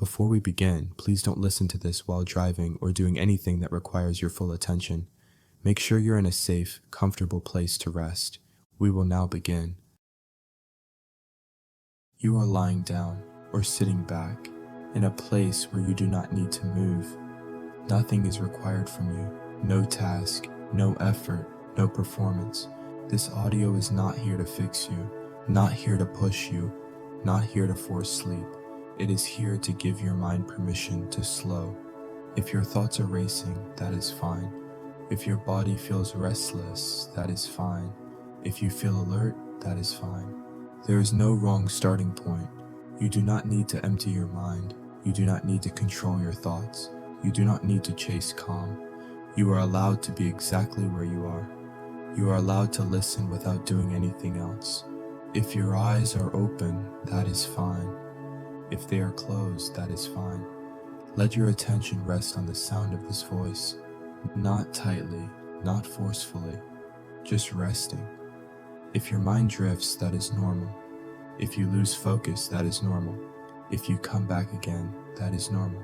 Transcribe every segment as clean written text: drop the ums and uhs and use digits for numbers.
Before we begin, please don't listen to this while driving or doing anything that requires your full attention. Make sure you're in a safe, comfortable place to rest. We will now begin. You are lying down or sitting back in a place where you do not need to move. Nothing is required from you. No task, no effort, no performance. This audio is not here to fix you, not here to push you, not here to force sleep. It is here to give your mind permission to slow. If your thoughts are racing, that is fine. If your body feels restless, that is fine. If you feel alert, that is fine. There is no wrong starting point. You do not need to empty your mind. You do not need to control your thoughts. You do not need to chase calm. You are allowed to be exactly where you are. You are allowed to listen without doing anything else. If your eyes are open, that is fine. If they are closed, that is fine. Let your attention rest on the sound of this voice. Not tightly, not forcefully, just resting. If your mind drifts, that is normal. If you lose focus, that is normal. If you come back again, that is normal.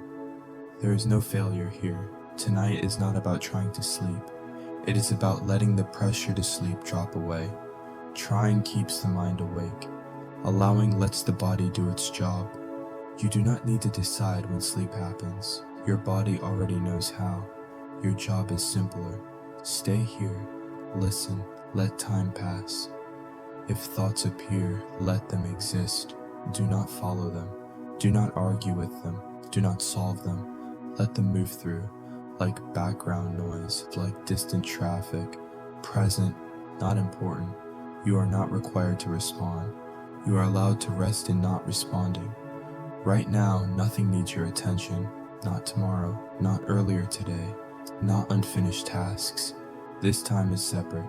There is no failure here. Tonight is not about trying to sleep. It is about letting the pressure to sleep drop away. Trying keeps the mind awake. Allowing lets the body do its job. You do not need to decide when sleep happens. Your body already knows how. Your job is simpler. Stay here, listen, let time pass. If thoughts appear, let them exist. Do not follow them. Do not argue with them. Do not solve them. Let them move through, like background noise, like distant traffic. Present, not important. You are not required to respond. You are allowed to rest in not responding. Right now, nothing needs your attention. Not tomorrow, not earlier today, not unfinished tasks. This time is separate.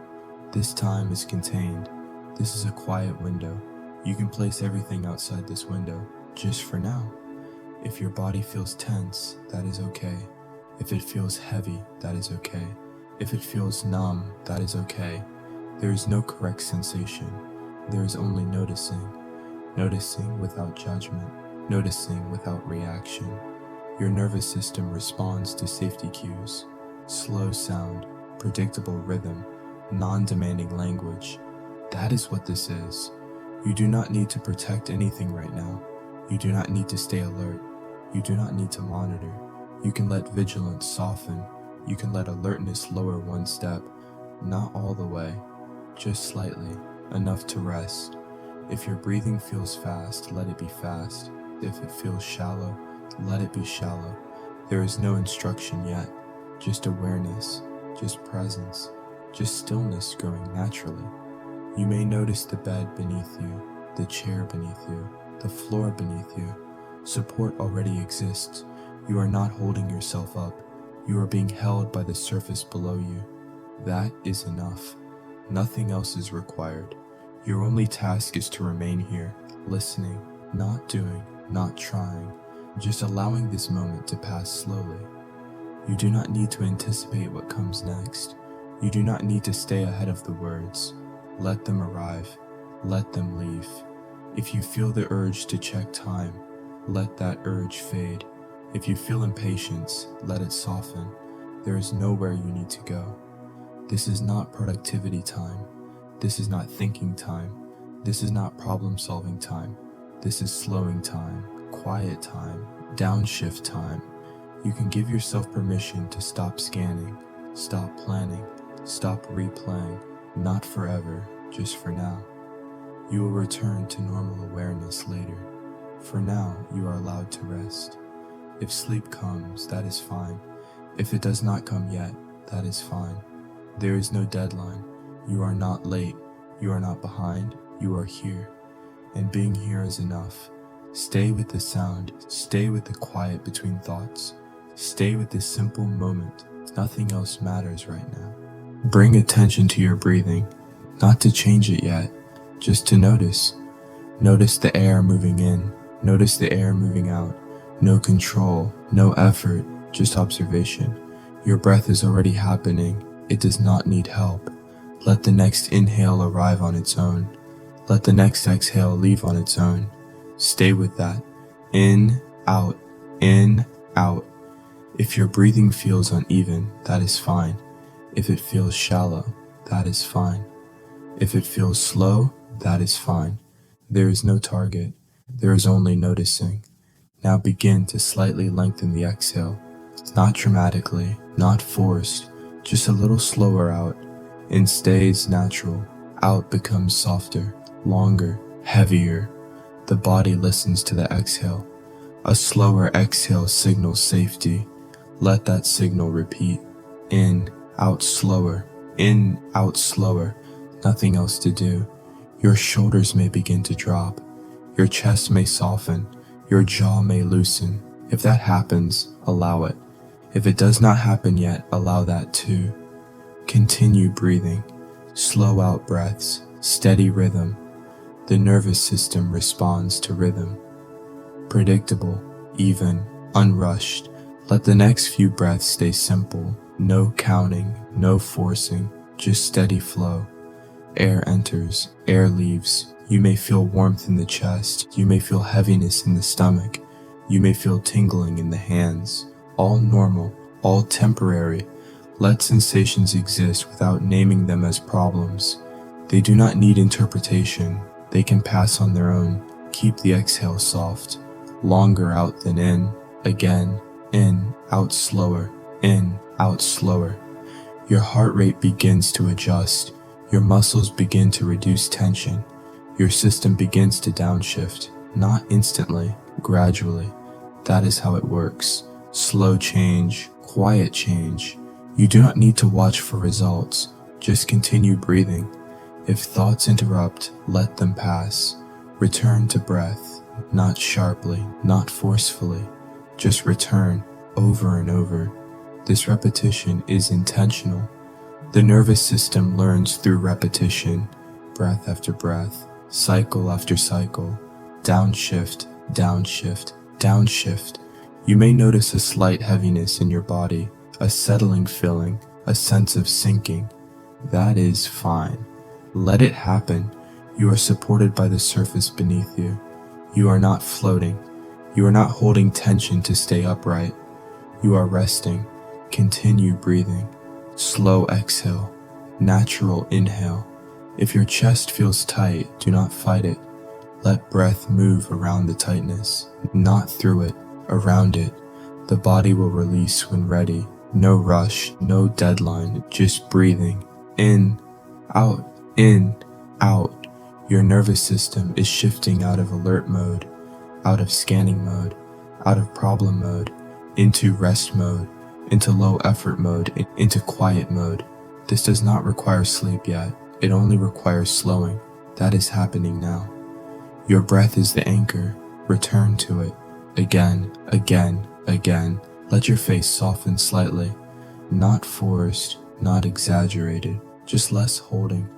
This time is contained. This is a quiet window. You can place everything outside this window, just for now. If your body feels tense, that is okay. If it feels heavy, that is okay. If it feels numb, that is okay. There is no correct sensation. There is only noticing. Noticing without judgment. Noticing without reaction. Your nervous system responds to safety cues. Slow sound, predictable rhythm, non-demanding language. That is what this is. You do not need to protect anything right now. You do not need to stay alert. You do not need to monitor. You can let vigilance soften. You can let alertness lower one step. Not all the way, just slightly, enough to rest. If your breathing feels fast, let it be fast. If it feels shallow, let it be shallow. There is no instruction yet, just awareness, just presence, just stillness growing naturally. You may notice the bed beneath you, the chair beneath you, the floor beneath you. Support already exists. You are not holding yourself up. You are being held by the surface below you. That is enough. Nothing else is required. Your only task is to remain here, listening, not doing, not trying, just allowing this moment to pass slowly. You do not need to anticipate what comes next. You do not need to stay ahead of the words. Let them arrive. Let them leave. If you feel the urge to check time, let that urge fade. If you feel impatience, let it soften. There is nowhere you need to go. This is not productivity time. This is not thinking time. This is not problem-solving time. This is slowing time, quiet time, downshift time. You can give yourself permission to stop scanning, stop planning, stop replaying, not forever, just for now. You will return to normal awareness later. For now, you are allowed to rest. If sleep comes, that is fine. If it does not come yet, that is fine. There is no deadline. You are not late. You are not behind. You are here. And being here is enough. Stay with the sound. Stay with the quiet between thoughts. Stay with this simple moment. Nothing else matters right now. Bring attention to your breathing. Not to change it yet, just to notice. Notice the air moving in. Notice the air moving out. No control, no effort, just observation. Your breath is already happening. It does not need help. Let the next inhale arrive on its own. Let the next exhale leave on its own. Stay with that. In, out, If your breathing feels uneven, that is fine. If it feels shallow, that is fine. If it feels slow, that is fine. There is no target. There is only noticing. Now begin to slightly lengthen the exhale. Not dramatically, not forced, just a little slower out. In stays natural. Out becomes softer, longer, heavier. The body listens to the exhale. A slower exhale signals safety. Let that signal repeat. In, out slower. In, out slower. Nothing else to do. Your shoulders may begin to drop. Your chest may soften. Your jaw may loosen. If that happens, allow it. If it does not happen yet, allow that too. Continue breathing. Slow out breaths. Steady rhythm. The nervous system responds to rhythm. Predictable, even, unrushed. Let the next few breaths stay simple. No counting, no forcing, just steady flow. Air enters, air leaves. You may feel warmth in the chest. You may feel heaviness in the stomach. You may feel tingling in the hands. All normal, all temporary. Let sensations exist without naming them as problems. They do not need interpretation. They can pass on their own. Keep the exhale soft. Longer out than in. Again, in, out slower. In, out slower. Your heart rate begins to adjust. Your muscles begin to reduce tension. Your system begins to downshift. Not instantly, gradually. That is how it works. Slow change, quiet change. You do not need to watch for results. Just continue breathing. If thoughts interrupt, let them pass. Return to breath, not sharply, not forcefully. Just return over and over. This repetition is intentional. The nervous system learns through repetition, breath after breath, cycle after cycle, downshift, downshift, downshift. You may notice a slight heaviness in your body, a settling feeling, a sense of sinking. That is fine. Let it happen. You are supported by the surface beneath you. You are not floating. You are not holding tension to stay upright. You are resting. Continue breathing. Slow exhale. Natural inhale. If your chest feels tight, do not fight it. Let breath move around the tightness, not through it, around it. The body will release when ready. No rush, no deadline, just breathing. In, out, in, out. Your nervous system is shifting out of alert mode, out of scanning mode, out of problem mode, into rest mode, into low effort mode, into quiet mode. This does not require sleep yet. It only requires slowing. That is happening now. Your breath is the anchor. Return to it. Again, again, again. Let your face soften slightly. Not forced, not exaggerated, just less holding.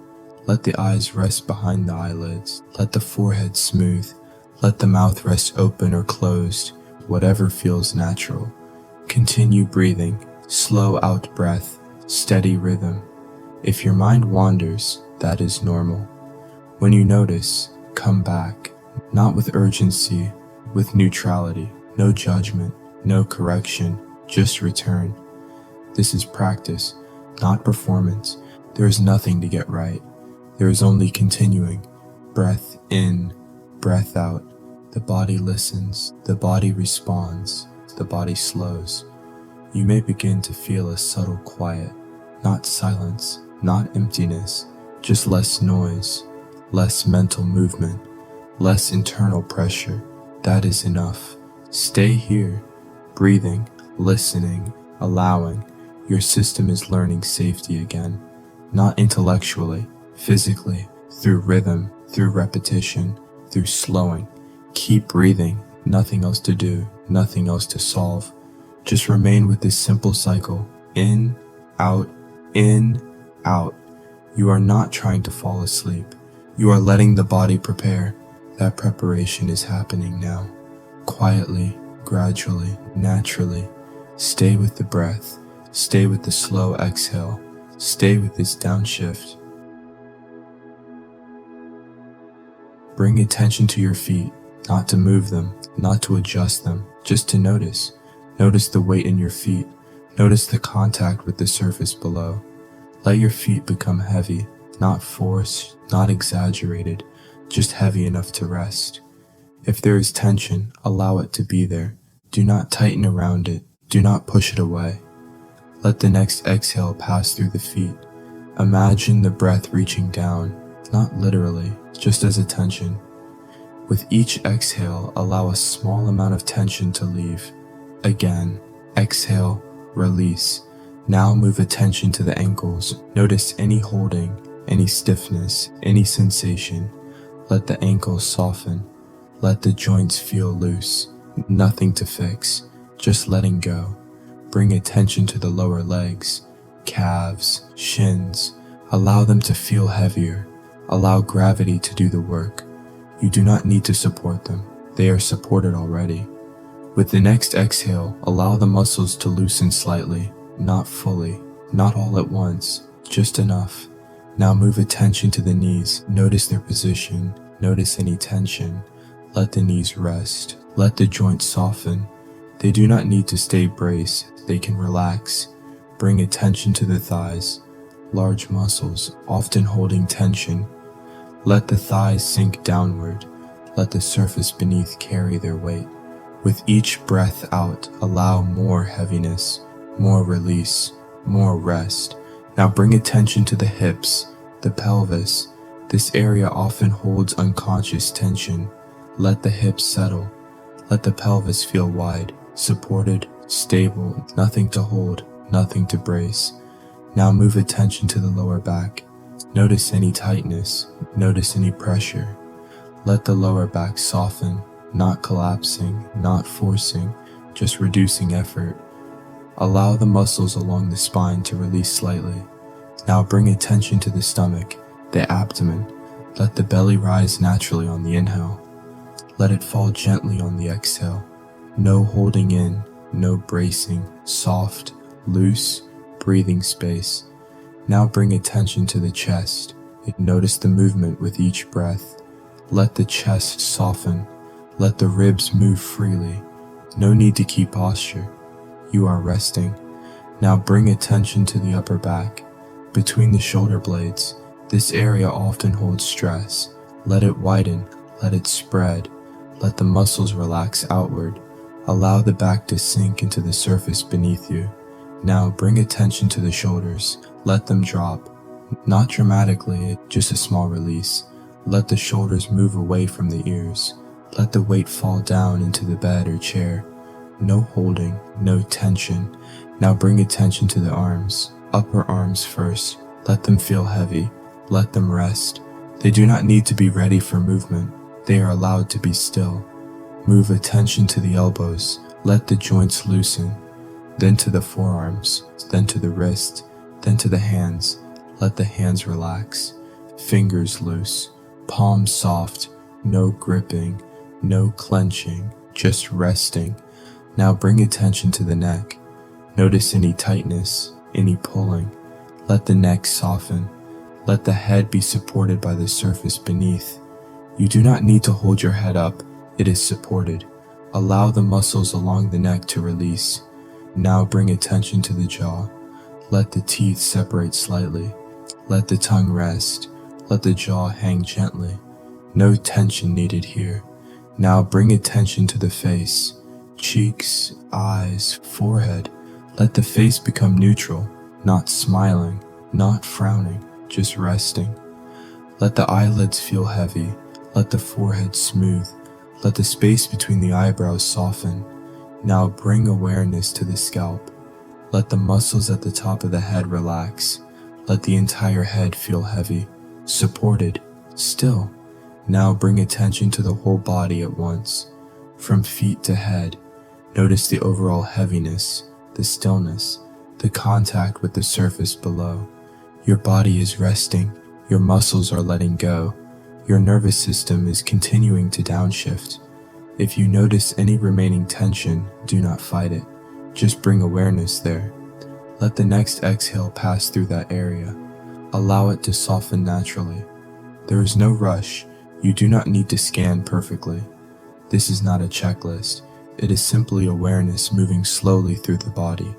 Let the eyes rest behind the eyelids. Let the forehead smooth. Let the mouth rest open or closed, whatever feels natural. Continue breathing, slow out breath, steady rhythm. If your mind wanders, that is normal. When you notice, come back, not with urgency, with neutrality, no judgment, no correction, just return. This is practice, not performance. There is nothing to get right. There is only continuing. Breath in, breath out. The body listens, the body responds, the body slows. You may begin to feel a subtle quiet, not silence, not emptiness, just less noise, less mental movement, less internal pressure. That is enough. Stay here, breathing, listening, allowing. Your system is learning safety again, not intellectually, physically, through rhythm, through repetition, through slowing. Keep breathing, nothing else to do, nothing else to solve. Just remain with this simple cycle. In, out, in, out. You are not trying to fall asleep. You are letting the body prepare. That preparation is happening now. Quietly, gradually, naturally. Stay with the breath. Stay with the slow exhale. Stay with this downshift. Bring attention to your feet, not to move them, not to adjust them, just to notice. Notice the weight in your feet. Notice the contact with the surface below. Let your feet become heavy, not forced, not exaggerated, just heavy enough to rest. If there is tension, allow it to be there. Do not tighten around it. Do not push it away. Let the next exhale pass through the feet. Imagine the breath reaching down, not literally, just as a tension. With each exhale, allow a small amount of tension to leave. Again, exhale, release. Now move attention to the ankles. Notice any holding, any stiffness, any sensation. Let the ankles soften. Let the joints feel loose. Nothing to fix, just letting go. Bring attention to the lower legs, calves, shins. Allow them to feel heavier. Allow gravity to do the work. You do not need to support them. They are supported already. With the next exhale, allow the muscles to loosen slightly, not fully, not all at once, just enough. Now move attention to the knees. Notice their position. Notice any tension. Let the knees rest. Let the joints soften. They do not need to stay braced. They can relax. Bring attention to the thighs. Large muscles, often holding tension. Let the thighs sink downward. Let the surface beneath carry their weight. With each breath out, allow more heaviness, more release, more rest. Now bring attention to the hips, the pelvis. This area often holds unconscious tension. Let the hips settle. Let the pelvis feel wide, supported, stable, nothing to hold, nothing to brace. Now move attention to the lower back. Notice any tightness, notice any pressure. Let the lower back soften, not collapsing, not forcing, just reducing effort. Allow the muscles along the spine to release slightly. Now bring attention to the stomach, the abdomen. Let the belly rise naturally on the inhale. Let it fall gently on the exhale. No holding in, no bracing, soft, loose, breathing space. Now bring attention to the chest. Notice the movement with each breath. Let the chest soften. Let the ribs move freely. No need to keep posture. You are resting. Now bring attention to the upper back. Between the shoulder blades, this area often holds stress. Let it widen. Let it spread. Let the muscles relax outward. Allow the back to sink into the surface beneath you. Now bring attention to the shoulders. Let them drop. Not dramatically, just a small release. Let the shoulders move away from the ears. Let the weight fall down into the bed or chair. No holding, no tension. Now bring attention to the arms. Upper arms first. Let them feel heavy. Let them rest. They do not need to be ready for movement. They are allowed to be still. Move attention to the elbows. Let the joints loosen. Then to the forearms, then to the wrist, then to the hands. Let the hands relax. Fingers loose. Palms soft. No gripping. No clenching. Just resting. Now bring attention to the neck. Notice any tightness, any pulling. Let the neck soften. Let the head be supported by the surface beneath. You do not need to hold your head up. It is supported. Allow the muscles along the neck to release. Now bring attention to the jaw. Let the teeth separate slightly. Let the tongue rest. Let the jaw hang gently. No tension needed here. Now bring attention to the face. Cheeks, eyes, forehead. Let the face become neutral, not smiling, not frowning, just resting. Let the eyelids feel heavy. Let the forehead smooth. Let the space between the eyebrows soften. Now bring awareness to the scalp. Let the muscles at the top of the head relax. Let the entire head feel heavy, supported, still. Now bring attention to the whole body at once. From feet to head, notice the overall heaviness, the stillness, the contact with the surface below. Your body is resting. Your muscles are letting go. Your nervous system is continuing to downshift. If you notice any remaining tension, do not fight it. Just bring awareness there. Let the next exhale pass through that area. Allow it to soften naturally. There is no rush. You do not need to scan perfectly. This is not a checklist. It is simply awareness moving slowly through the body.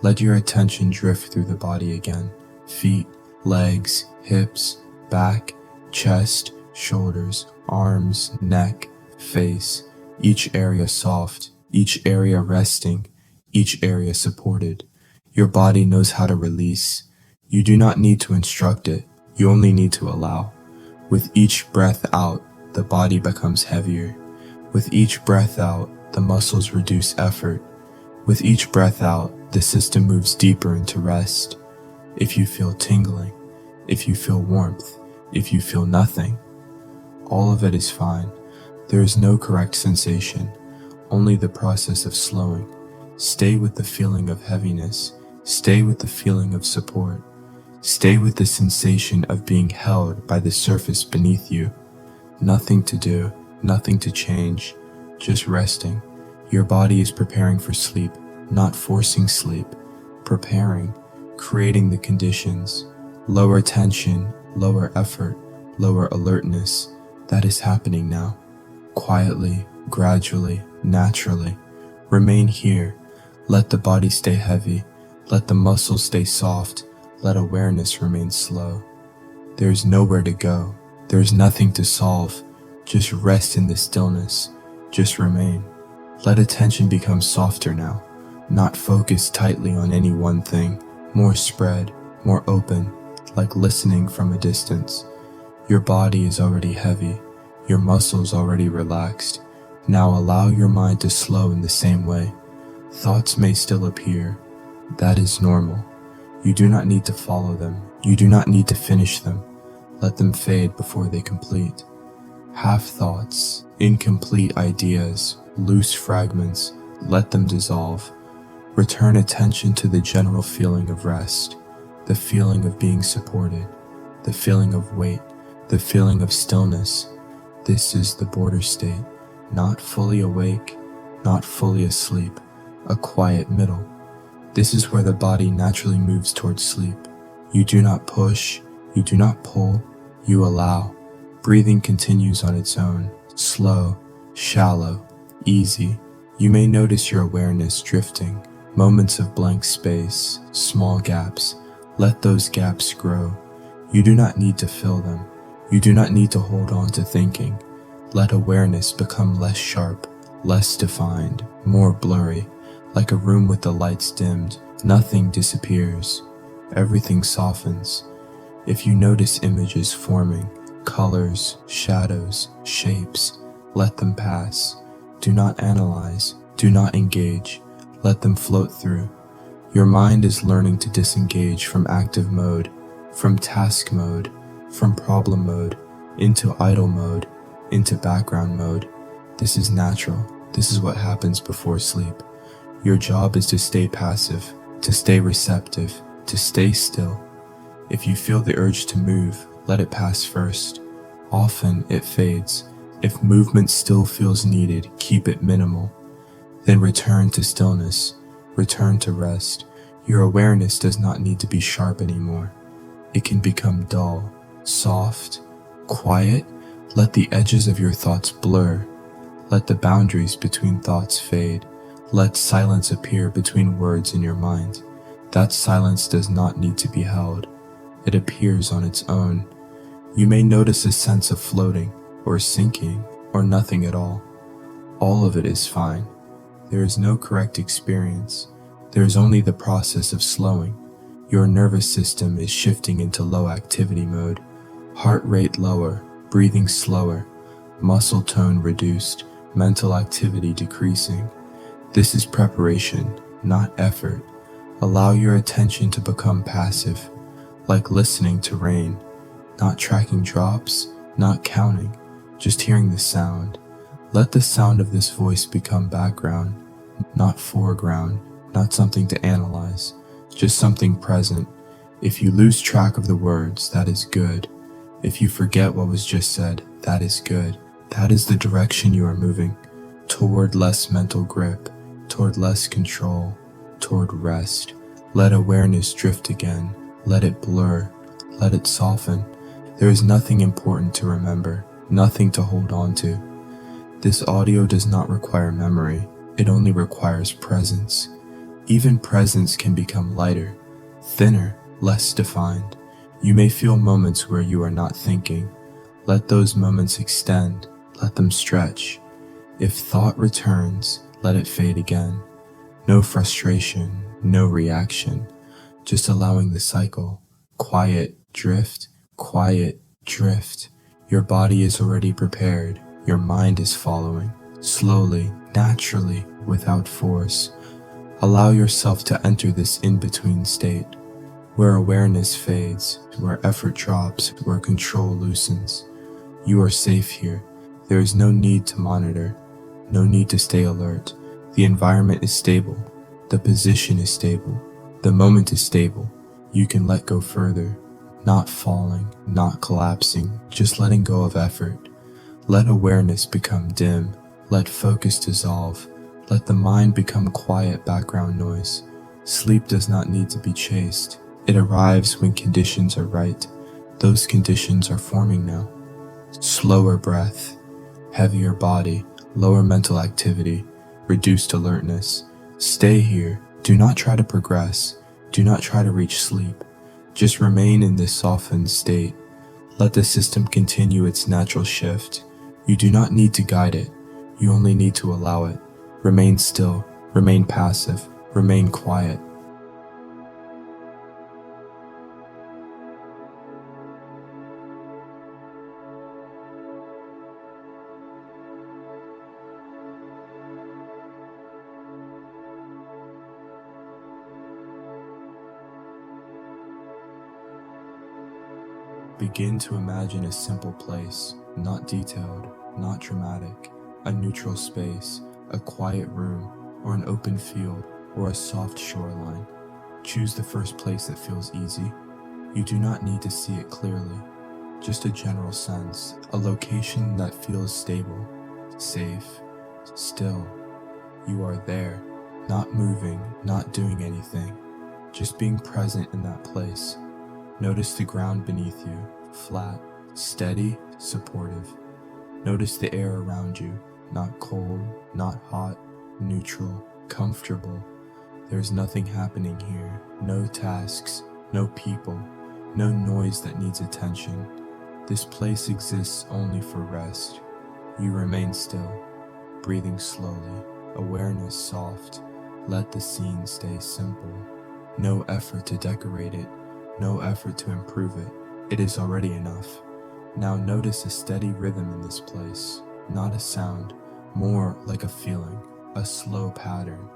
Let your attention drift through the body again. Feet, legs, hips, back, chest, shoulders, arms, neck, face. Each area soft, each area resting, each area supported. Your body knows how to release. You do not need to instruct it. You only need to allow. With each breath out, the body becomes heavier. With each breath out, the muscles reduce effort. With each breath out, the system moves deeper into rest. If you feel tingling, if you feel warmth, if you feel nothing, all of it is fine. There is no correct sensation, only the process of slowing. Stay with the feeling of heaviness. Stay with the feeling of support. Stay with the sensation of being held by the surface beneath you. Nothing to do, nothing to change, just resting. Your body is preparing for sleep, not forcing sleep. Preparing, creating the conditions. Lower tension, lower effort, lower alertness. That is happening now. Quietly, gradually, naturally. Remain here. Let the body stay heavy. Let the muscles stay soft. Let awareness remain slow. There is nowhere to go. There is nothing to solve. Just rest in the stillness. Just remain. Let attention become softer now. Not focused tightly on any one thing. More spread, more open, like listening from a distance. Your body is already heavy. Your muscles already relaxed. Now allow your mind to slow in the same way. Thoughts may still appear. That is normal. You do not need to follow them. You do not need to finish them. Let them fade before they complete. Half thoughts, incomplete ideas, loose fragments, let them dissolve. Return attention to the general feeling of rest, the feeling of being supported, the feeling of weight, the feeling of stillness. This is the border state, not fully awake, not fully asleep, a quiet middle. This is where the body naturally moves towards sleep. You do not push, you do not pull, you allow. Breathing continues on its own, slow, shallow, easy. You may notice your awareness drifting, moments of blank space, small gaps. Let those gaps grow. You do not need to fill them. You do not need to hold on to thinking. Let awareness become less sharp, less defined, more blurry. Like a room with the lights dimmed, nothing disappears. Everything softens. If you notice images forming, colors, shadows, shapes, let them pass. Do not analyze. Do not engage. Let them float through. Your mind is learning to disengage from active mode, from task mode, from problem mode, into idle mode, into background mode. This is natural. This is what happens before sleep. Your job is to stay passive, to stay receptive, to stay still. If you feel the urge to move, let it pass first. Often it fades. If movement still feels needed, keep it minimal. Then return to stillness, return to rest. Your awareness does not need to be sharp anymore. It can become dull, soft, quiet. Let the edges of your thoughts blur. Let the boundaries between thoughts fade. Let silence appear between words in your mind. That silence does not need to be held. It appears on its own. You may notice a sense of floating, or sinking, or nothing at all. All of it is fine. There is no correct experience. There is only the process of slowing. Your nervous system is shifting into low activity mode. Heart rate lower, breathing slower, muscle tone reduced, mental activity decreasing. This is preparation, not effort. Allow your attention to become passive, like listening to rain, not tracking drops, not counting, just hearing the sound. Let the sound of this voice become background, not foreground, not something to analyze, just something present. If you lose track of the words, that is good. If you forget what was just said, that is good. That is the direction you are moving, toward less mental grip, toward less control, toward rest. Let awareness drift again. Let it blur. Let it soften. There is nothing important to remember, nothing to hold on to. This audio does not require memory. It only requires presence. Even presence can become lighter, thinner, less defined. You may feel moments where you are not thinking. Let those moments extend, let them stretch. If thought returns, let it fade again. No frustration, no reaction, just allowing the cycle. Quiet, drift, quiet, drift. Your body is already prepared. Your mind is following. Slowly, naturally, without force. Allow yourself to enter this in-between state, where awareness fades, where effort drops, where control loosens. You are safe here. There is no need to monitor, no need to stay alert. The environment is stable. The position is stable. The moment is stable. You can let go further, not falling, not collapsing, just letting go of effort. Let awareness become dim. Let focus dissolve. Let the mind become quiet background noise. Sleep does not need to be chased. It arrives when conditions are right. Those conditions are forming now. Slower breath, heavier body, lower mental activity, reduced alertness. Stay here. Do not try to progress. Do not try to reach sleep. Just remain in this softened state. Let the system continue its natural shift. You do not need to guide it. You only need to allow it. Remain still. Remain passive. Remain quiet. Begin to imagine a simple place, not detailed, not dramatic, a neutral space, a quiet room, or an open field, or a soft shoreline. Choose the first place that feels easy. You do not need to see it clearly, just a general sense, a location that feels stable, safe, still. You are there, not moving, not doing anything, just being present in that place. Notice the ground beneath you, flat, steady, supportive. Notice the air around you, not cold, not hot, neutral, comfortable. There's nothing happening here, no tasks, no people, no noise that needs attention. This place exists only for rest. You remain still, breathing slowly, awareness soft. Let the scene stay simple. No effort to decorate it. No effort to improve it. It is already enough. Now notice a steady rhythm in this place, not a sound, more like a feeling, a slow pattern,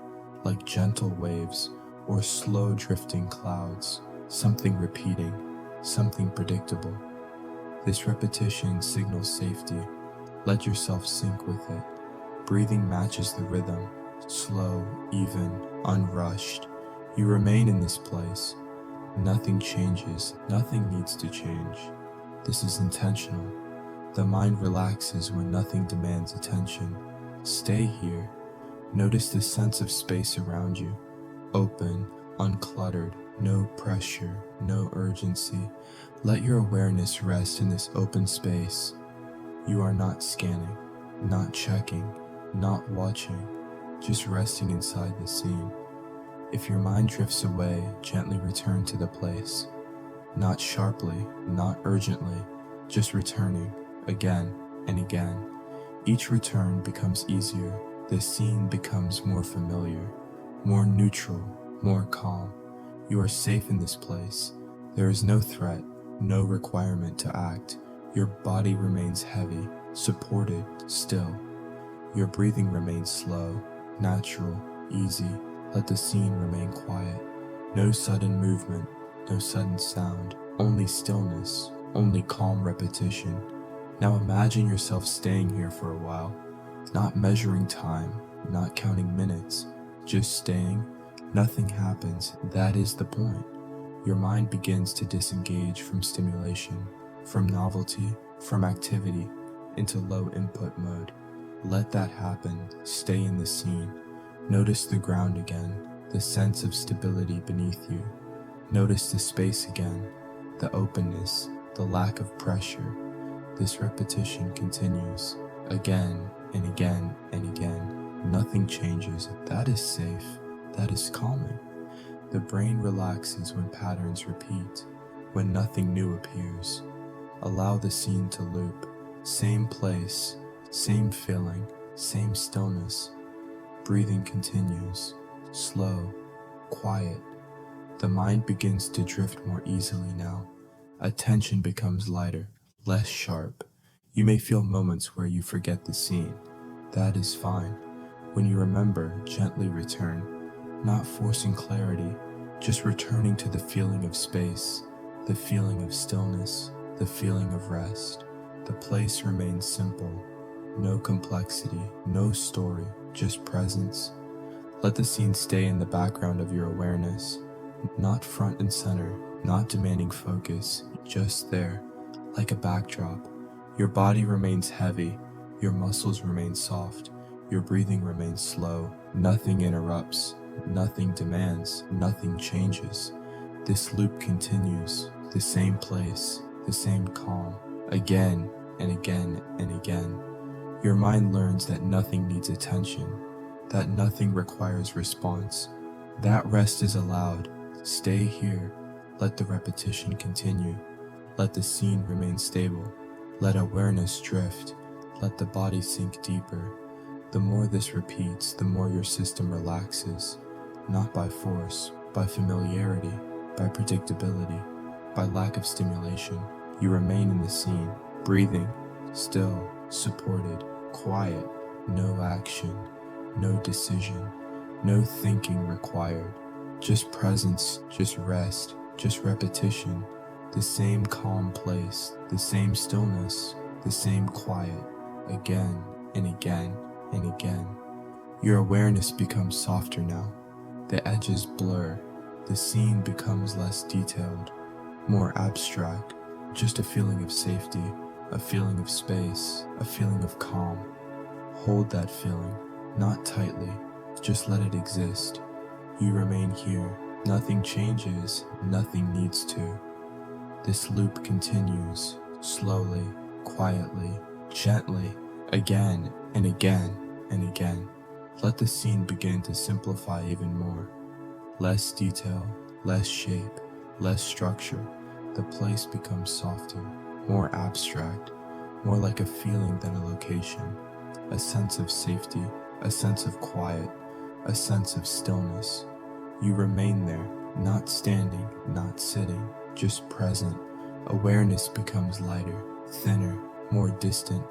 like gentle waves or slow drifting clouds, something repeating, something predictable. This repetition signals safety. Let yourself sink with it. Breathing matches the rhythm, slow, even, unrushed. You remain in this place. Nothing changes, nothing needs to change. This is intentional. The mind relaxes when nothing demands attention. Stay here. Notice the sense of space around you. Open, uncluttered, no pressure, no urgency. Let your awareness rest in this open space. You are not scanning, not checking, not watching, just resting inside the scene. If your mind drifts away, gently return to the place. Not sharply, not urgently, just returning, again and again. Each return becomes easier. The scene becomes more familiar, more neutral, more calm. You are safe in this place. There is no threat, no requirement to act. Your body remains heavy, supported, still. Your breathing remains slow, natural, easy. Let the scene remain quiet. No sudden movement, no sudden sound, only stillness, only calm repetition. Now imagine yourself staying here for a while, not measuring time, not counting minutes, just staying. Nothing happens. That is the point. Your mind begins to disengage from stimulation, from novelty, from activity, into low input mode. Let that happen. Stay in the scene. Notice the ground again, the sense of stability beneath you. Notice the space again, the openness, the lack of pressure. This repetition continues, again and again and again. Nothing changes. That is safe. That is calming. The brain relaxes when patterns repeat, when nothing new appears. Allow the scene to loop. Same place, same feeling, same stillness. Breathing continues, slow, quiet. The mind begins to drift more easily now. Attention becomes lighter, less sharp. You may feel moments where you forget the scene. That is fine. When you remember, gently return, not forcing clarity, just returning to the feeling of space, the feeling of stillness, the feeling of rest. The place remains simple. No complexity, no story, just presence. Let the scene stay in the background of your awareness, not front and center, not demanding focus, just there, like a backdrop. Your body remains heavy, your muscles remain soft, your breathing remains slow. Nothing interrupts, nothing demands, nothing changes. This loop continues, the same place, the same calm, again and again and again. Your mind learns that nothing needs attention, that nothing requires response. That rest is allowed. Stay here. Let the repetition continue. Let the scene remain stable. Let awareness drift. Let the body sink deeper. The more this repeats, the more your system relaxes. Not by force, by familiarity, by predictability, by lack of stimulation. You remain in the scene, breathing, still, supported, quiet, no action, no decision, no thinking required. Just presence, just rest, just repetition. The same calm place, the same stillness, the same quiet, again and again and again. Your awareness becomes softer now. The edges blur. The scene becomes less detailed, more abstract, just a feeling of safety, a feeling of space, a feeling of calm. Hold that feeling, not tightly, just let it exist. You remain here. Nothing changes, nothing needs to. This loop continues, slowly, quietly, gently, again and again and again. Let the scene begin to simplify even more. Less detail, less shape, less structure. The place becomes softer, more abstract, more like a feeling than a location. A sense of safety, a sense of quiet, a sense of stillness. You remain there, not standing, not sitting, just present. Awareness becomes lighter, thinner, more distant.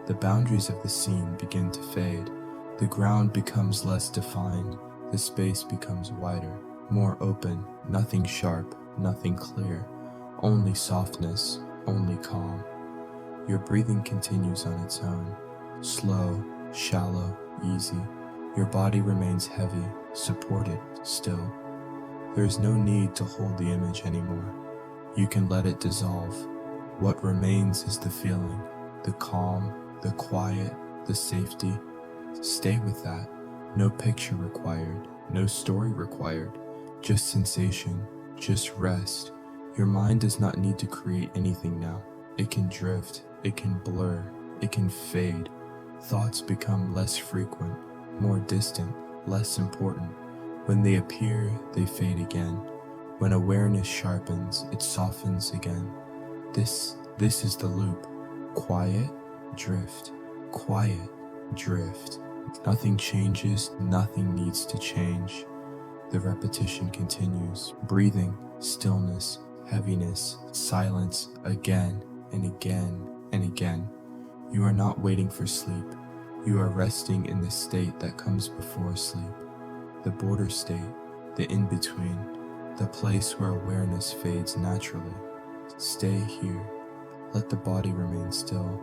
The boundaries of the scene begin to fade. The ground becomes less defined. The space becomes wider, more open, nothing sharp, nothing clear. Only softness, only calm. Your breathing continues on its own. Slow, shallow, easy. Your body remains heavy, supported, still. There is no need to hold the image anymore. You can let it dissolve. What remains is the feeling, the calm, the quiet, the safety. Stay with that. No picture required, no story required. Just sensation, just rest. Your mind does not need to create anything now. It can drift, it can blur, it can fade. Thoughts become less frequent, more distant, less important. When they appear, they fade again. When awareness sharpens, it softens again. This is the loop. Quiet, drift, quiet, drift. Nothing changes, nothing needs to change. The repetition continues. Breathing, stillness, heaviness, silence, again and again and again. You are not waiting for sleep. You are resting in the state that comes before sleep. The border state, the in-between, the place where awareness fades naturally. Stay here. Let the body remain still.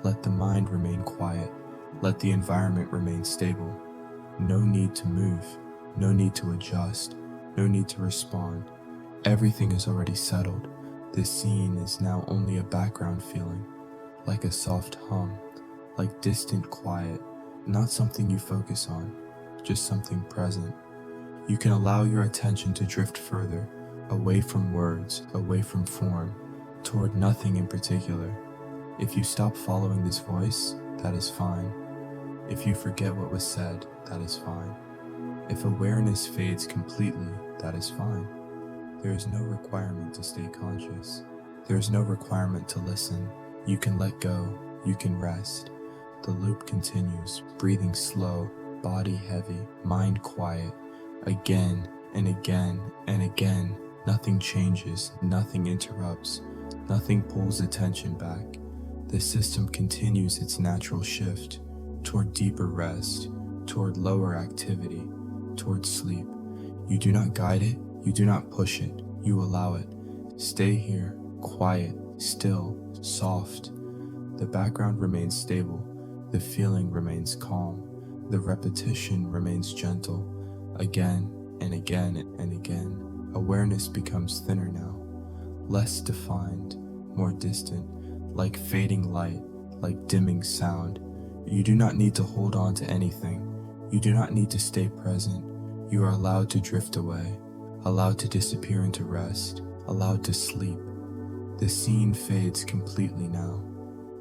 Let the mind remain quiet. Let the environment remain stable. No need to move. No need to adjust. No need to respond. Everything is already settled. This scene is now only a background feeling, like a soft hum, like distant quiet, not something you focus on, just something present. You can allow your attention to drift further, away from words, away from form, toward nothing in particular. If you stop following this voice, that is fine. If you forget what was said, that is fine. If awareness fades completely, that is fine. There is no requirement to stay conscious. There is no requirement to listen. You can let go, you can rest. The loop continues, breathing slow, body heavy, mind quiet, again and again and again. Nothing changes, nothing interrupts, nothing pulls attention back. The system continues its natural shift toward deeper rest, toward lower activity, toward sleep. You do not guide it, you do not push it, you allow it. Stay here, quiet, still, soft. The background remains stable, the feeling remains calm, the repetition remains gentle, again and again and again. Awareness becomes thinner now, less defined, more distant, like fading light, like dimming sound. You do not need to hold on to anything. You do not need to stay present. You are allowed to drift away, allowed to disappear into rest, allowed to sleep. The scene fades completely now.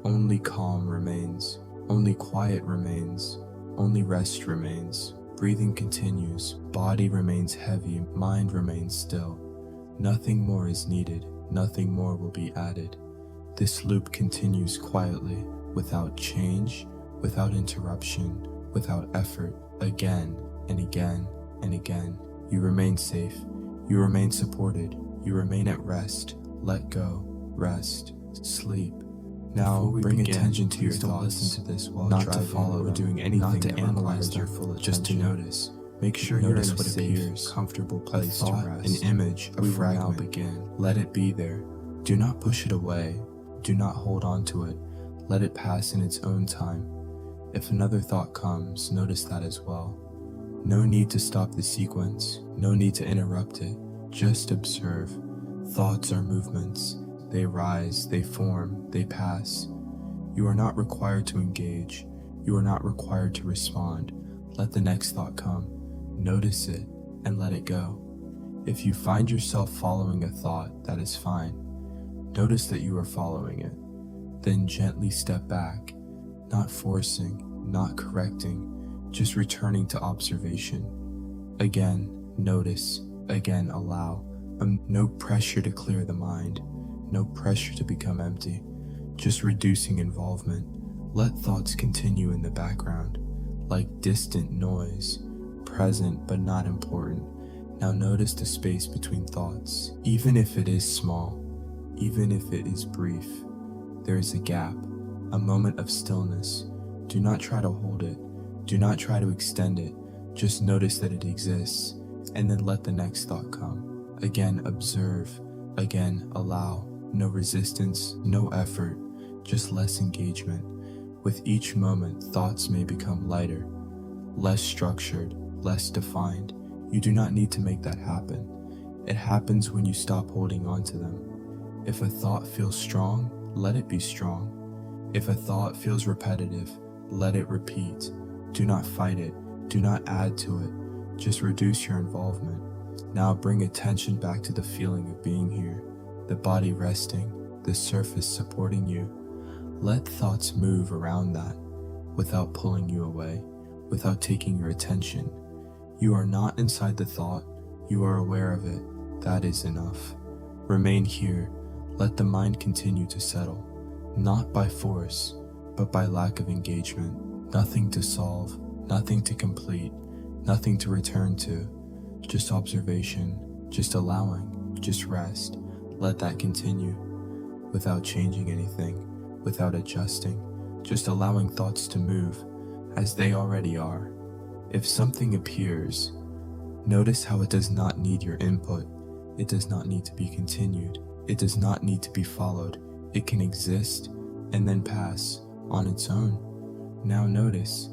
Only calm remains, only quiet remains, only rest remains. Breathing continues, body remains heavy, mind remains still. Nothing more is needed, nothing more will be added. This loop continues quietly, without change, without interruption, without effort, again and again and again. You remain safe, you remain supported, you remain at rest. Let go, rest, sleep. Now bring attention to your thoughts. Listen to this while not to follow or doing anything, not to analyze their full attention. Just to notice. Make sure you're in a safe, comfortable place to rest. An image, a fragment. Begin. Let it be there. Do not push it away. Do not hold on to it. Let it pass in its own time. If another thought comes, notice that as well. No need to stop the sequence. No need to interrupt it. Just observe. Thoughts are movements. They rise, they form, they pass. You are not required to engage. You are not required to respond. Let the next thought come. Notice it and let it go. If you find yourself following a thought, that is fine. Notice that you are following it. Then gently step back, not forcing, not correcting, just returning to observation. Again, notice. Again, allow. No pressure to clear the mind. No pressure to become empty, just reducing involvement. Let thoughts continue in the background, like distant noise, present but not important. Now notice the space between thoughts. Even if it is small, even if it is brief, there is a gap, a moment of stillness. Do not try to hold it. Do not try to extend it. Just notice that it exists, and then let the next thought come. Again, observe. Again, allow. No resistance, no effort, just less engagement. With each moment, thoughts may become lighter, less structured, less defined. You do not need to make that happen. It happens when you stop holding on to them. If a thought feels strong, let it be strong. If a thought feels repetitive, let it repeat. Do not fight it. Do not add to it. Just reduce your involvement. Now bring attention back to the feeling of being here. The body resting, the surface supporting you. Let thoughts move around that without pulling you away, without taking your attention. You are not inside the thought, you are aware of it. That is enough. Remain here. Let the mind continue to settle, not by force, but by lack of engagement. Nothing to solve, nothing to complete, nothing to return to. Just observation, just allowing, just rest. Let that continue, without changing anything, without adjusting, just allowing thoughts to move, as they already are. If something appears, notice how it does not need your input. It does not need to be continued. It does not need to be followed. It can exist, and then pass, on its own. Now notice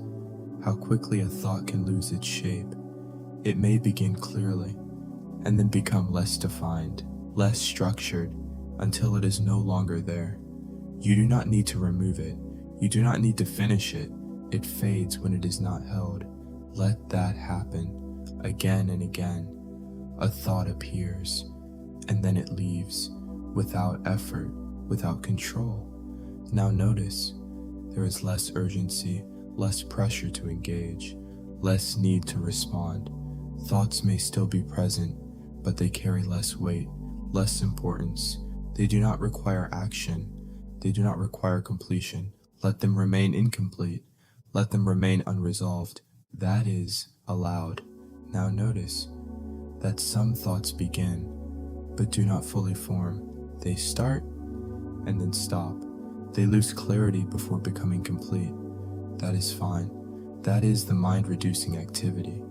how quickly a thought can lose its shape. It may begin clearly, and then become less defined, less structured, until it is no longer there. You do not need to remove it. You do not need to finish it. It fades when it is not held. Let that happen. Again and again, a thought appears, and then it leaves, without effort, without control. Now notice, there is less urgency, less pressure to engage, less need to respond. Thoughts may still be present, but they carry less weight, less importance. They do not require action. They do not require completion. Let them remain incomplete. Let them remain unresolved. That is allowed. Now notice that some thoughts begin, but do not fully form. They start and then stop. They lose clarity before becoming complete. That is fine. That is the mind-reducing activity.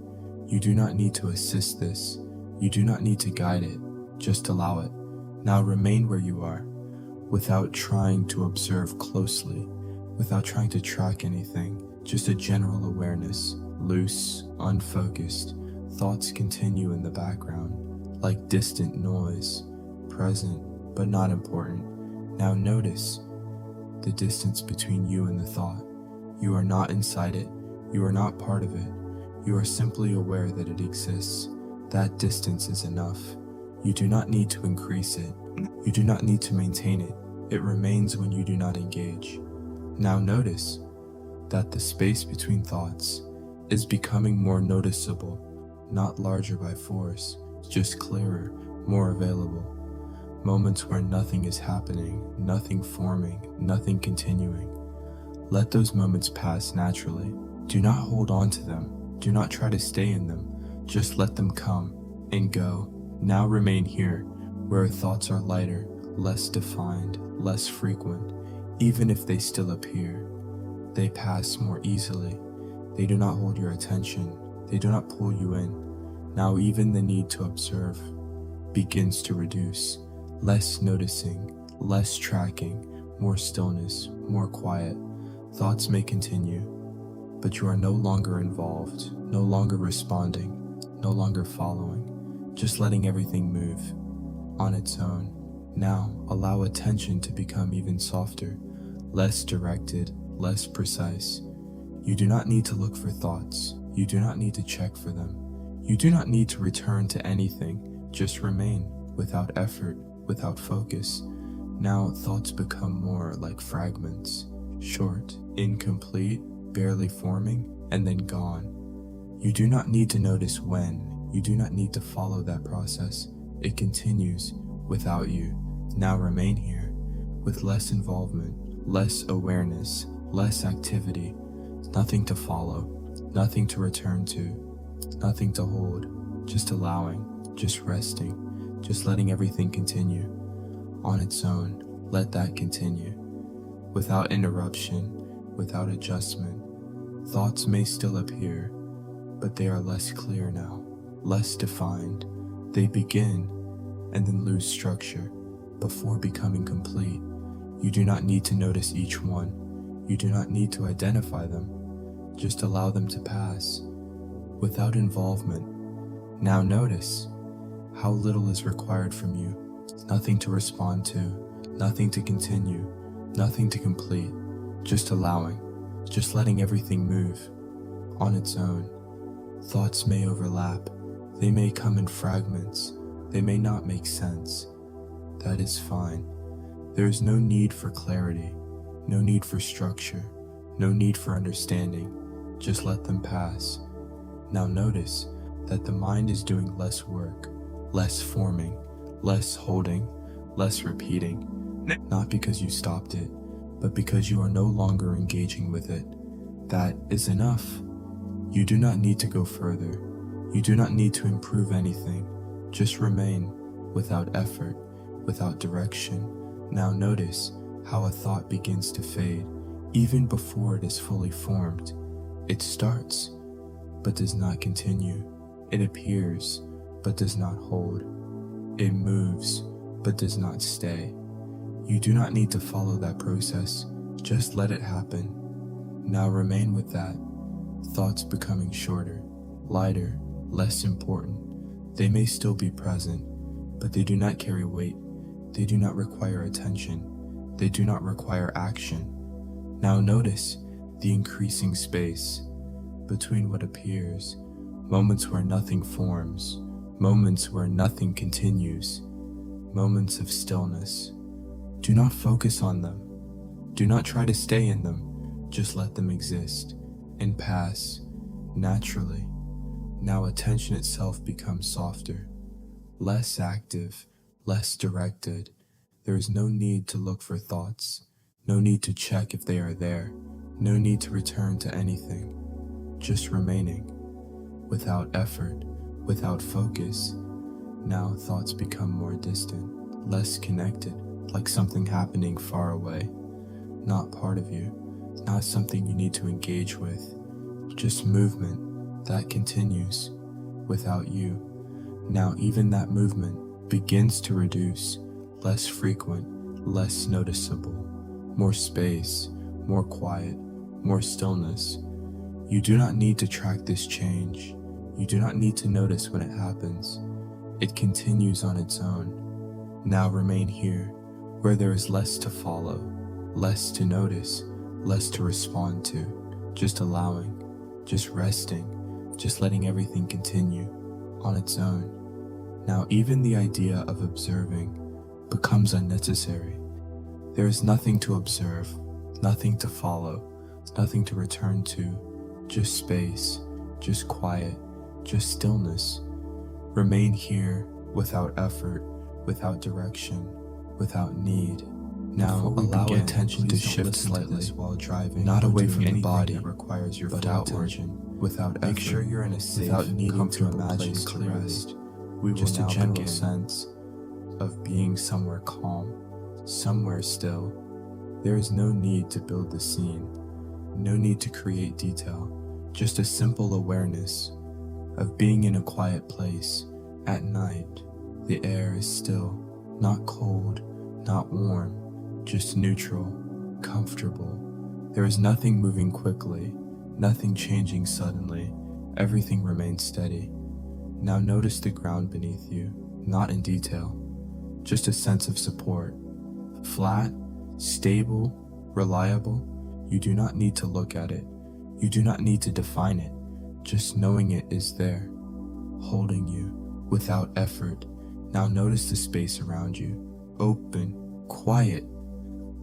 You do not need to assist this. You do not need to guide it. Just allow it. Now remain where you are, without trying to observe closely, without trying to track anything, just a general awareness, loose, unfocused. Thoughts continue in the background, like distant noise, present but not important. Now notice the distance between you and the thought. You are not inside it. You are not part of it. You are simply aware that it exists. That distance is enough. You do not need to increase it. You do not need to maintain it. It remains when you do not engage. Now notice that the space between thoughts is becoming more noticeable, not larger by force, just clearer, more available. Moments where nothing is happening, nothing forming, nothing continuing. Let those moments pass naturally. Do not hold on to them. Do not try to stay in them. Just let them come and go. Now remain here, where thoughts are lighter, less defined, less frequent. Even if they still appear, they pass more easily. They do not hold your attention. They do not pull you in. Now even the need to observe begins to reduce. Less noticing, less tracking, more stillness, more quiet. Thoughts may continue, but you are no longer involved, no longer responding, no longer following, just letting everything move on its own. Now allow attention to become even softer, less directed, less precise. You do not need to look for thoughts. You do not need to check for them. You do not need to return to anything. Just remain, without effort, without focus. Now thoughts become more like fragments, short, incomplete, barely forming, and then gone. You do not need to notice when. You do not need to follow that process. It continues without you. Now remain here, with less involvement, less awareness, less activity. Nothing to follow, nothing to return to, nothing to hold, just allowing, just resting, just letting everything continue on its own. Let that continue without interruption, without adjustment. Thoughts may still appear, but they are less clear now, less defined. They begin and then lose structure before becoming complete. You do not need to notice each one. You do not need to identify them. Just allow them to pass without involvement. Now notice how little is required from you. Nothing to respond to, nothing to continue, nothing to complete. Just allowing, just letting everything move on its own. Thoughts may overlap. They may come in fragments. They may not make sense. That is fine. There is no need for clarity, no need for structure, no need for understanding. Just let them pass. Now notice that the mind is doing less work, less forming, less holding, less repeating. Not because you stopped it, but because you are no longer engaging with it. That is enough. You do not need to go further. You do not need to improve anything. Just remain, without effort, without direction. Now notice how a thought begins to fade, even before it is fully formed. It starts, but does not continue. It appears, but does not hold. It moves, but does not stay. You do not need to follow that process. Just let it happen. Now remain with that. Thoughts becoming shorter, lighter, less important. They may still be present, but they do not carry weight. They do not require attention. They do not require action. Now notice the increasing space between what appears, moments where nothing forms, moments where nothing continues, moments of stillness. Do not focus on them. Do not try to stay in them. Just let them exist. and pass naturally. Now attention itself becomes softer, less active, less directed. There is no need to look for thoughts, no need to check if they are there, no need to return to anything, just remaining. Without effort, without focus, now thoughts become more distant, less connected, like something happening far away, not part of you, not something you need to engage with, just movement that continues without you. Now even that movement begins to reduce, less frequent, less noticeable, more space, more quiet, more stillness. You do not need to track this change. You do not need to notice when it happens. It continues on its own. Now remain here, where there is less to follow, less to notice, less to respond to, just allowing, just resting, just letting everything continue on its own. Now even the idea of observing becomes unnecessary. There is nothing to observe, nothing to follow, nothing to return to, just space, just quiet, just stillness. Remain here without effort, without direction, without need. Now allow attention to shift slightly while driving, not away from the body that requires your but outward, without effort. Make sure you're in a safe, without needing to imagine clearly. We just a general sense of being somewhere calm, somewhere still. There is no need to build the scene, no need to create detail, just a simple awareness of being in a quiet place at night. The air is still, not cold, not warm, just neutral, comfortable. There is nothing moving quickly, nothing changing suddenly. Everything remains steady. Now notice the ground beneath you, not in detail, just a sense of support. Flat, stable, reliable. You do not need to look at it. You do not need to define it. Just knowing it is there, holding you, without effort. Now notice the space around you, open, quiet,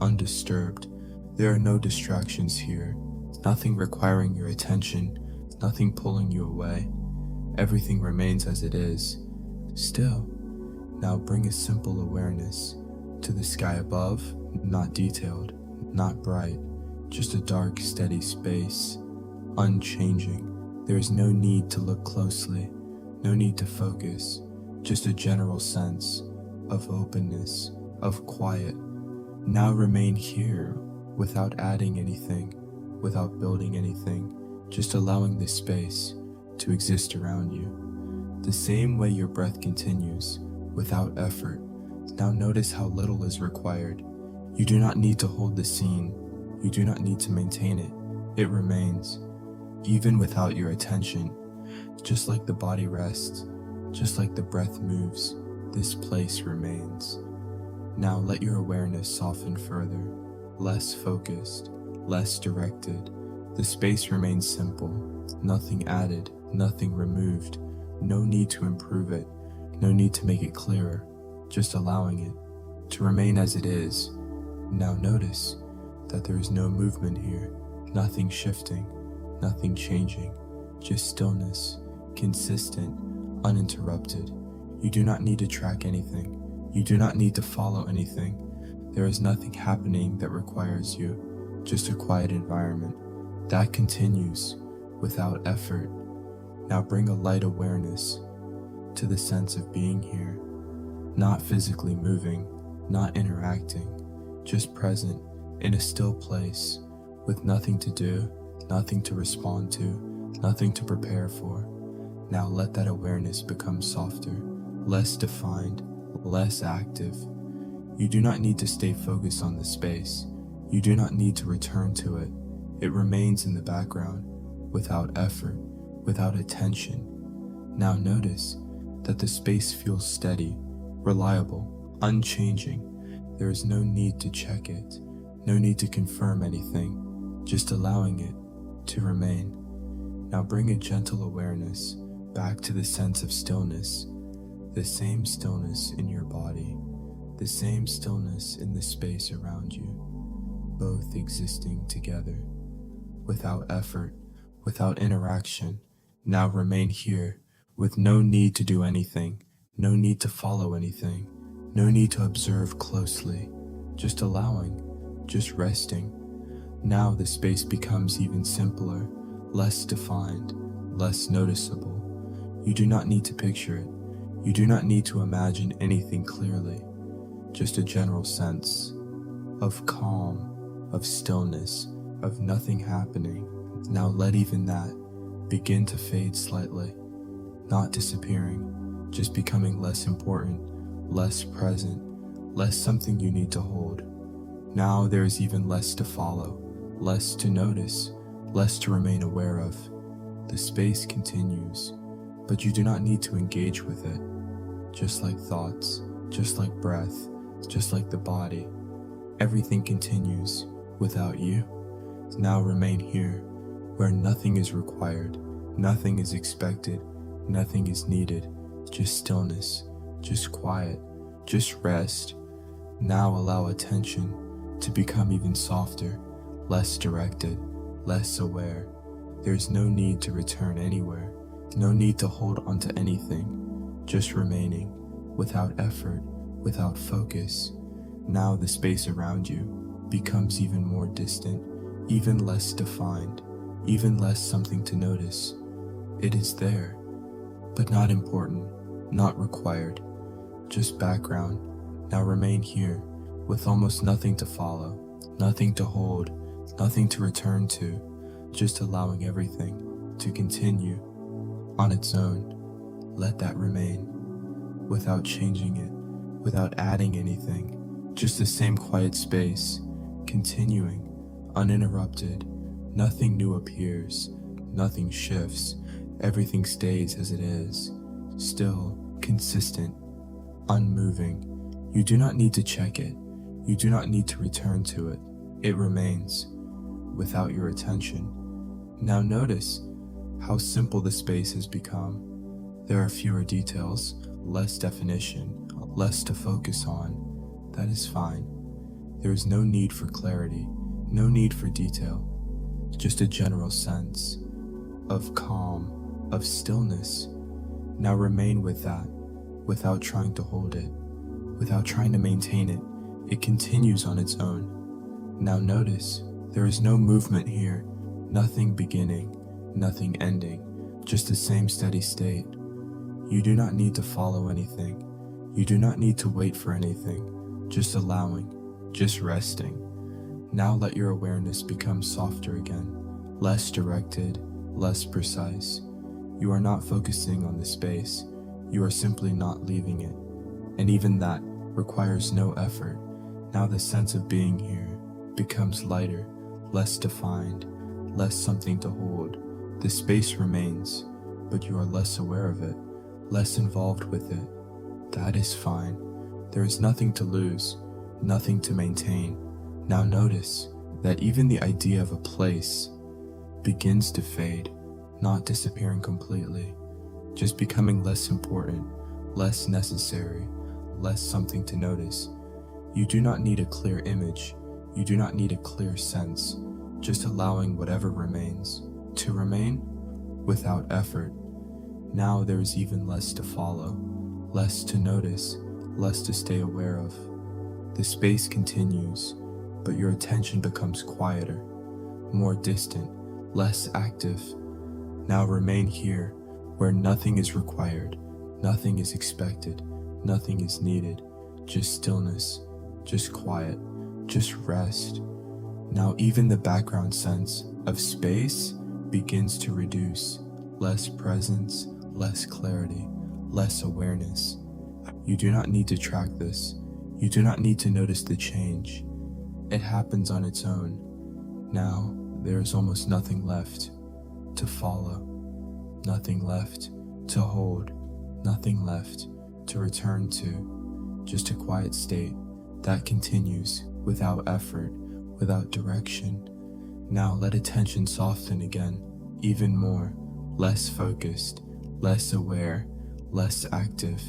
undisturbed. There are no distractions here, nothing requiring your attention, nothing pulling you away. Everything remains as it is, still. Now bring a simple awareness to the sky above, not detailed, not bright, just a dark, steady space, unchanging. There is no need to look closely, no need to focus, just a general sense of openness, of quiet. Now remain here without adding anything, without building anything, just allowing this space to exist around you. The same way your breath continues, without effort. Now notice how little is required. You do not need to hold the scene. You do not need to maintain it. It remains, even without your attention. Just like the body rests, just like the breath moves, this place remains. Now let your awareness soften further, less focused, less directed. The space remains simple, nothing added, nothing removed. No need to improve it, no need to make it clearer, just allowing it to remain as it is. Now notice that there is no movement here, nothing shifting, nothing changing, just stillness, consistent, uninterrupted. You do not need to track anything. You do not need to follow anything. There is nothing happening that requires you, just a quiet environment that continues without effort. Now bring a light awareness to the sense of being here, not physically moving, not interacting, just present in a still place with nothing to do, nothing to respond to, nothing to prepare for. Now let that awareness become softer, less defined, less active. You do not need to stay focused on the space. You do not need to return to it. It remains in the background, without effort, without attention. Now notice that the space feels steady, reliable, unchanging. There is no need to check it, no need to confirm anything, just allowing it to remain. Now bring a gentle awareness back to the sense of stillness, the same stillness in your body, the same stillness in the space around you, both existing together, without effort, without interaction. Now remain here, with no need to do anything, no need to follow anything, no need to observe closely, just allowing, just resting. Now the space becomes even simpler, less defined, less noticeable. You do not need to picture it. You do not need to imagine anything clearly. Just a general sense of calm, of stillness, of nothing happening. Now let even that begin to fade slightly, not disappearing, just becoming less important, less present, less something you need to hold. Now there is even less to follow, less to notice, less to remain aware of. The space continues, but you do not need to engage with it. Just like thoughts, just like breath, just like the body, everything continues without you. Now remain here, where nothing is required, nothing is expected, nothing is needed, just stillness, just quiet, just rest. Now allow attention to become even softer, less directed, less aware. There's no need to return anywhere, no need to hold onto anything, just remaining, without effort, without focus. Now the space around you becomes even more distant, even less defined, even less something to notice. It is there, but not important, not required, just background. Now remain here, with almost nothing to follow, nothing to hold, nothing to return to, just allowing everything to continue on its own. Let that remain, without changing it, without adding anything, just the same quiet space, continuing, uninterrupted. Nothing new appears, nothing shifts, everything stays as it is, still, consistent, unmoving. You do not need to check it, you do not need to return to it. It remains, without your attention. Now notice how simple the space has become. There are fewer details, less definition, less to focus on. That is fine. There is no need for clarity, no need for detail, just a general sense of calm, of stillness. Now remain with that, without trying to hold it, without trying to maintain it. It continues on its own. Now notice, there is no movement here, nothing beginning, nothing ending, just the same steady state. You do not need to follow anything. You do not need to wait for anything, just allowing, just resting. Now let your awareness become softer again, less directed, less precise. You are not focusing on the space, you are simply not leaving it. And even that requires no effort. Now the sense of being here becomes lighter, less defined, less something to hold. The space remains, but you are less aware of it, less involved with it. That is fine. There is nothing to lose, nothing to maintain. Now notice that even the idea of a place begins to fade, not disappearing completely, just becoming less important, less necessary, less something to notice. You do not need a clear image, you do not need a clear sense, just allowing whatever remains to remain without effort. Now there is even less to follow, less to notice, less to stay aware of. The space continues, but your attention becomes quieter, more distant, less active. Now remain here, where nothing is required, nothing is expected, nothing is needed, just stillness, just quiet, just rest. Now even the background sense of space begins to reduce, less presence, less clarity, less awareness. You do not need to track this. You do not need to notice the change. It happens on its own. Now there is almost nothing left to follow, nothing left to hold, nothing left to return to, just a quiet state that continues without effort, without direction. Now let attention soften again, even more, less focused, less aware, less active.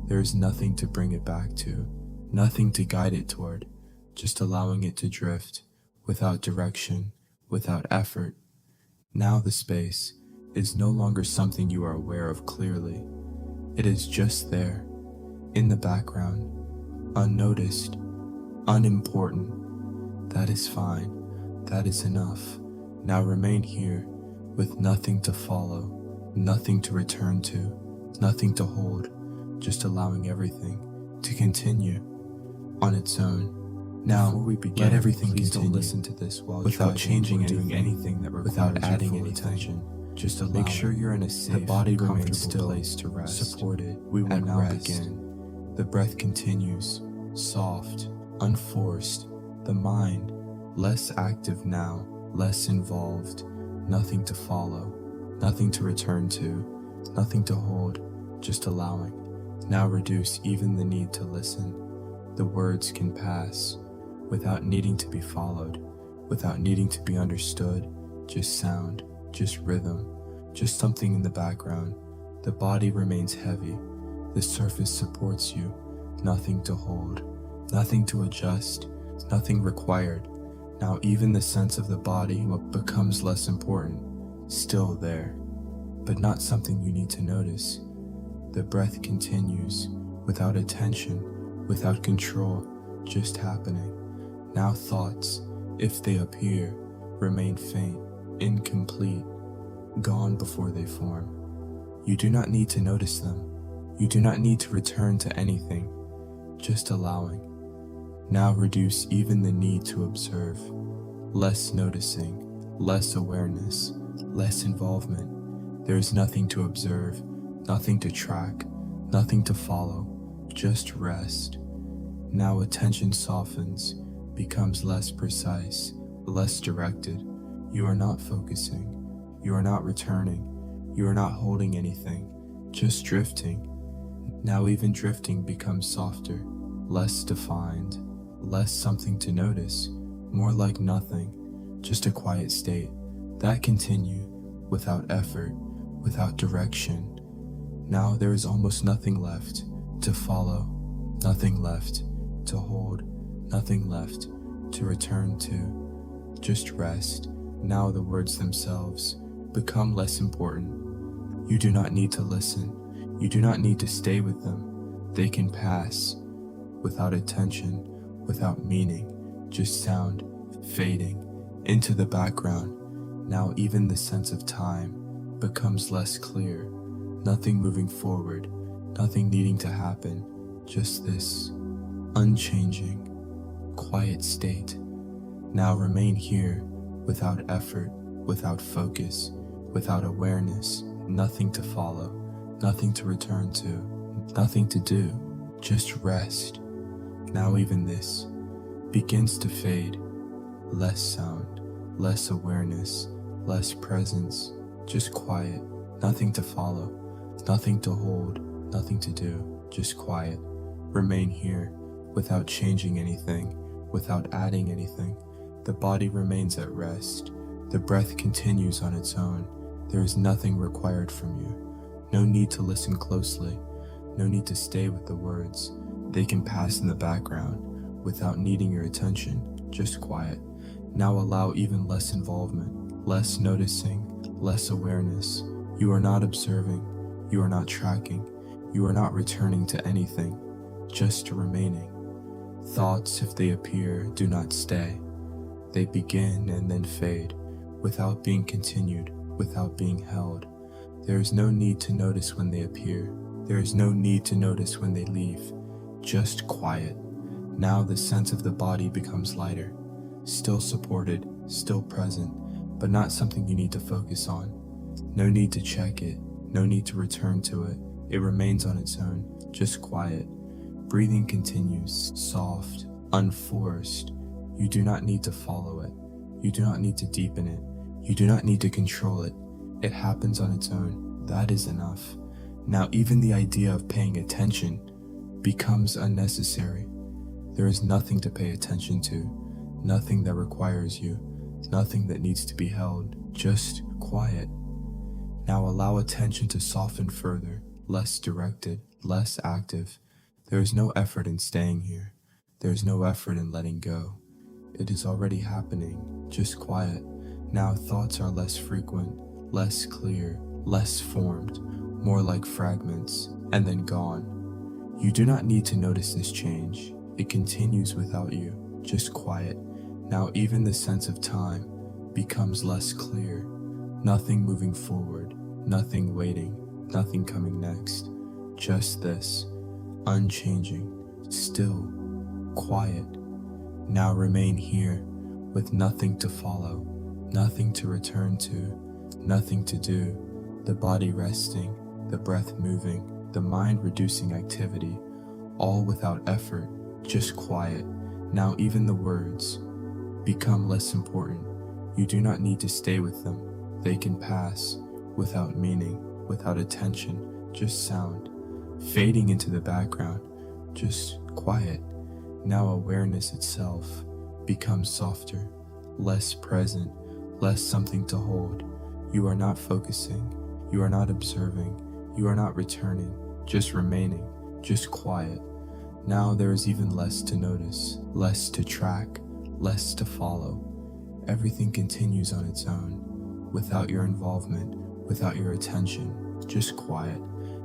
There is nothing to bring it back to, nothing to guide it toward, just allowing it to drift, without direction, without effort. Now the space is no longer something you are aware of clearly. It is just there, in the background, unnoticed, unimportant. That is fine. That is enough. Now remain here with nothing to follow, nothing to return to, nothing to hold, just allowing everything to continue on its own. Now, before we begin, let everything please continue. Don't listen to this while without changing or doing anything that without adding any tension. Just to make sure you're in a safe, the body remains still, place to rest, supported. We will now begin. The breath continues, soft, unforced. The mind, less active now, less involved. Nothing to follow, nothing to return to, nothing to hold, just allowing. Now reduce even the need to listen. The words can pass without needing to be followed, without needing to be understood. Just sound, just rhythm, just something in the background. The body remains heavy. The surface supports you. Nothing to hold, nothing to adjust, nothing required. Now even the sense of the body becomes less important. Still there, but not something you need to notice. The breath continues, without attention, without control, just happening. Now thoughts, if they appear, remain faint, incomplete, gone before they form. You do not need to notice them. You do not need to return to anything, just allowing. Now reduce even the need to observe. Less noticing, less awareness, less involvement. There is nothing to observe, nothing to track, nothing to follow, just rest. Now attention softens, becomes less precise, less directed. You are not focusing, you are not returning, you are not holding anything, just drifting. Now even drifting becomes softer, less defined, less something to notice, more like nothing, just a quiet state. That continue, without effort, without direction. Now there is almost nothing left to follow, nothing left to hold, nothing left to return to. Just rest. Now the words themselves become less important. You do not need to listen. You do not need to stay with them. They can pass, without attention, without meaning, just sound, fading into the background. Now even the sense of time becomes less clear. Nothing moving forward, nothing needing to happen, just this unchanging, quiet state. Now remain here without effort, without focus, without awareness, nothing to follow, nothing to return to, nothing to do, just rest. Now even this begins to fade. Less sound, less awareness, less presence, just quiet, nothing to follow, nothing to hold, nothing to do, just quiet. Remain here without changing anything, without adding anything. The body remains at rest. The breath continues on its own. There is nothing required from you. No need to listen closely. No need to stay with the words. They can pass in the background without needing your attention, just quiet. Now allow even less involvement, less noticing, less awareness. You are not observing. You are not tracking. You are not returning to anything, just remaining. Thoughts, if they appear, do not stay. They begin and then fade, without being continued, without being held. There is no need to notice when they appear. There is no need to notice when they leave. Just quiet. Now the sense of the body becomes lighter, still supported, still present, but not something you need to focus on. No need to check it, no need to return to it. It remains on its own, just quiet. Breathing continues, soft, unforced. You do not need to follow it. You do not need to deepen it. You do not need to control it. It happens on its own. That is enough. Now even the idea of paying attention becomes unnecessary. There is nothing to pay attention to, nothing that requires you, nothing that needs to be held, just quiet. Now allow attention to soften further, less directed, less active. There is no effort in staying here. There is no effort in letting go. It is already happening, just quiet. Now thoughts are less frequent, less clear, less formed, more like fragments, and then gone. You do not need to notice this change. It continues without you, just quiet. Now even the sense of time becomes less clear. Nothing moving forward, nothing waiting, nothing coming next. Just this, unchanging, still, quiet. Now remain here, with nothing to follow, nothing to return to, nothing to do, the body resting, the breath moving, the mind reducing activity, all without effort, just quiet. Now even the words become less important. You do not need to stay with them. They can pass, without meaning, without attention, just sound, fading into the background, just quiet. Now awareness itself becomes softer, less present, less something to hold. You are not focusing, you are not observing, you are not returning, just remaining, just quiet. Now there is even less to notice, less to track, less to follow. Everything continues on its own, without your involvement, without your attention, just quiet.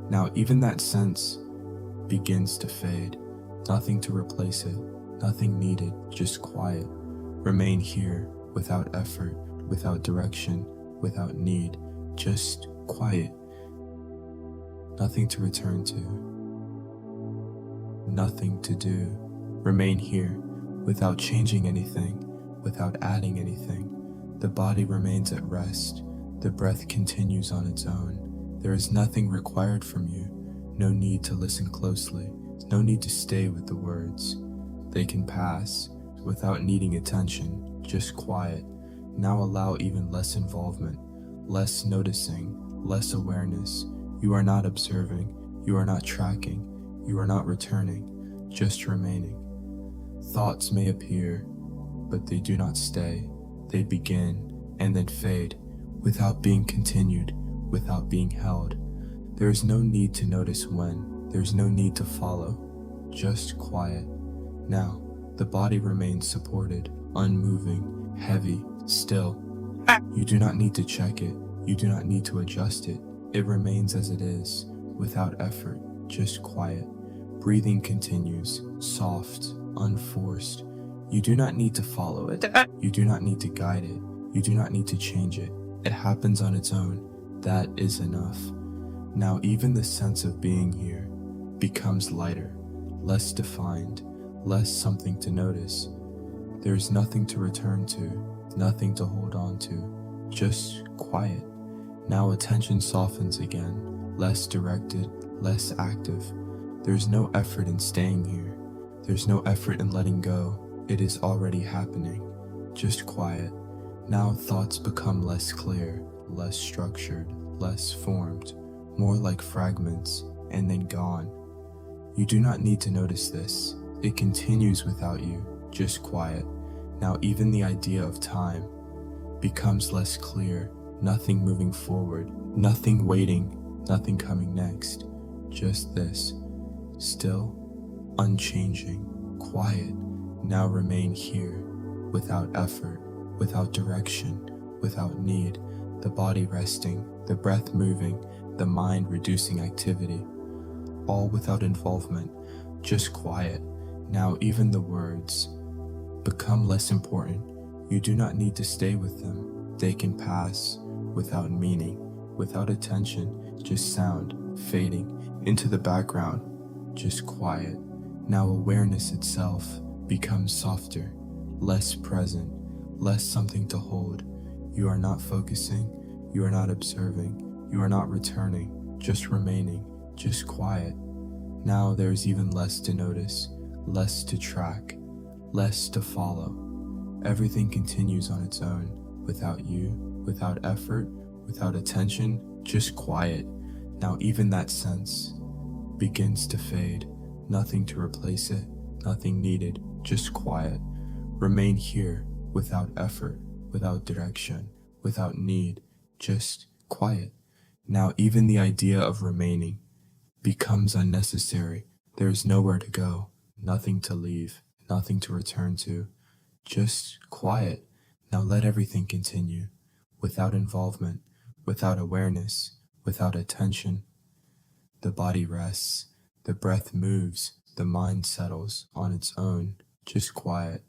Now even that sense begins to fade. Nothing to replace it, nothing needed, just quiet. Remain here, without effort, without direction, without need, just quiet. Nothing to return to, nothing to do. Remain here, without changing anything, without adding anything. The body remains at rest, the breath continues on its own. There is nothing required from you, no need to listen closely. No need to stay with the words. They can pass without needing attention, just quiet. Now allow even less involvement, less noticing, less awareness. You are not observing, you are not tracking, you are not returning, just remaining. Thoughts may appear, but they do not stay. They begin and then fade, without being continued, without being held. There is no need to notice when. There's no need to follow, just quiet. Now, the body remains supported, unmoving, heavy, still. You do not need to check it, you do not need to adjust it. It remains as it is, without effort, just quiet. Breathing continues, soft, unforced. You do not need to follow it, you do not need to guide it, you do not need to change it. It happens on its own, that is enough. Now even the sense of being here becomes lighter, less defined, less something to notice. There is nothing to return to, nothing to hold on to, just quiet. Now attention softens again, less directed, less active. There's no effort in staying here. There's no effort in letting go. It is already happening, just quiet. Now thoughts become less clear, less structured, less formed, more like fragments, and then gone. You do not need to notice this. It continues without you, just quiet. Now even the idea of time becomes less clear, nothing moving forward, nothing waiting, nothing coming next. Just this, still, unchanging, quiet. Now remain here, without effort, without direction, without need, the body resting, the breath moving, the mind reducing activity. All without involvement, just quiet. Now even the words become less important. You do not need to stay with them. They can pass, without meaning, without attention, just sound, fading into the background, just quiet. Now awareness itself becomes softer, less present, less something to hold. You are not focusing, you are not observing, you are not returning, just remaining, just quiet. Now there is even less to notice, less to track, less to follow. Everything continues on its own, without you, without effort, without attention, just quiet. Now even that sense begins to fade, nothing to replace it, nothing needed, just quiet. Remain here, without effort, without direction, without need, just quiet. Now even the idea of remaining becomes unnecessary. There is nowhere to go, nothing to leave, nothing to return to, just quiet. Now let everything continue, without involvement, without awareness, without attention. The body rests, the breath moves, the mind settles on its own, just quiet.